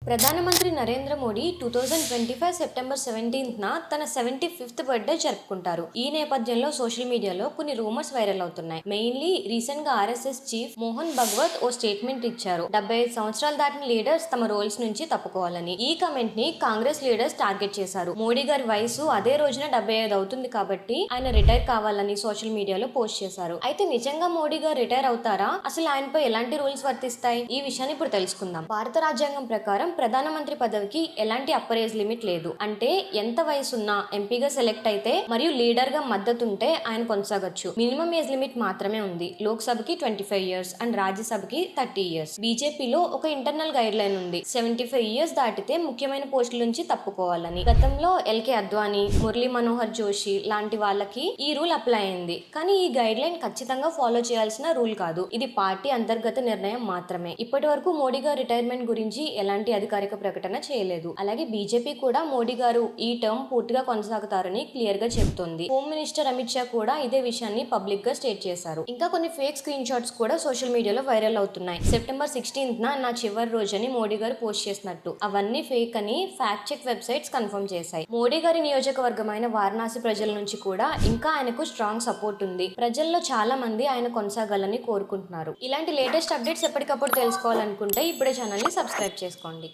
ప్రధానమంత్రి నరేంద్ర మోడీ 2025 సెప్టెంబర్ 17న తన 75th birthday జరుపుకుంటారు. ఈ నేపథ్యంలో సోషల్ మీడియాలో కొన్ని రూమర్స్ వైరల్ అవుతున్నాయి. మెయిన్లీ రీసెంట్ గా ఆర్ఎస్ఎస్ చీఫ్ మోహన్ భగవత్ ఓ స్టేట్మెంట్ ఇచ్చారు. 75 సంవత్సరాలు దాటిన లీడర్స్ తమ రోల్స్ నుంచి తప్పుకోవాలని. ఈ కమెంట్ ని కాంగ్రెస్ లీడర్స్ టార్గెట్ చేశారు. మోడీ గారి వయసు అదే రోజున 75 అవుతుంది కాబట్టి ఆయన రిటైర్ కావాలని సోషల్ మీడియాలో పోస్ట్ చేశారు. అయితే నిజంగా మోడీ గారు రిటైర్ అవుతారా? అసలు ఆయనపై ఎలాంటి రూల్స్ వర్తిస్తాయి? ఈ విషయాన్ని ఇప్పుడు తెలుసుకుందాం. భారత రాజ్యాంగం ప్రకారం ప్రధానమంత్రి పదవికి ఎలాంటి అప్పర్ ఏజ్ లిమిట్ లేదు. అంటే ఎంత వయసున్నా ఎంపీగా సెలెక్ట్ అయితే మరియు లీడర్ గా మద్దతుంటే ఆయన కొనసాగొచ్చు. మినిమం ఏజ్ లిమిట్ మాత్రమే ఉంది. లోక్సభకి 25 ఇయర్స్ అండ్ రాజ్యసభకి 30 ఇయర్స్. బీజేపీలో ఒక ఇంటర్నల్ గైడ్ లైన్ ఉంది. 75 ఇయర్స్ దాటితే ముఖ్యమైన పోస్టుల నుంచి తప్పుకోవాలని. గతంలో ఎల్కే అద్వానీ, మురళీ మనోహర్ జోషి లాంటి వాళ్ళకి ఈ రూల్ అప్లై అయింది. కానీ ఈ గైడ్ లైన్ ఖచ్చితంగా ఫాలో చేయాల్సిన రూల్ కాదు. ఇది పార్టీ అంతర్గత నిర్ణయం మాత్రమే. ఇప్పటి వరకు మోడీ గారి రిటైర్మెంట్ గురించి ఎలాంటి అధికారిక ప్రకటన చేయలేదు. అలాగే బీజేపీ కూడా మోడీ గారు ఈ టర్మ్ పూర్తిగా కొనసాగుతారని క్లియర్ గా చెబుతోంది. హోమ్ మినిస్టర్ అమిత్ షా కూడా ఇదే విషయాన్ని పబ్లిక్ గా స్టేట్ చేశారు. ఇంకా కొన్ని ఫేక్ స్క్రీన్ షాట్స్ కూడా సోషల్ మీడియాలో వైరల్ అవుతున్నాయి. సెప్టెంబర్ 16న నా చివరి రోజని మోడీ గారు పోస్ట్ చేసినట్టు. అవన్నీ ఫేక్ అని ఫ్యాక్ట్ చెక్ వెబ్సైట్స్ కన్ఫర్మ్ చేశాయి. మోడీ గారి నియోజకవర్గమైన వారణాసి ప్రజల నుంచి కూడా ఇంకా ఆయనకు స్ట్రాంగ్ సపోర్ట్ ఉంది. ప్రజల్లో చాలా మంది ఆయన కొనసాగాలని కోరుకుంటున్నారు. ఇలాంటి లేటెస్ట్ అప్డేట్స్ ఎప్పటికప్పుడు తెలుసుకోవాలనుకుంటే ఇప్పుడే ఛానల్ ని సబ్స్క్రైబ్ చేసుకోండి.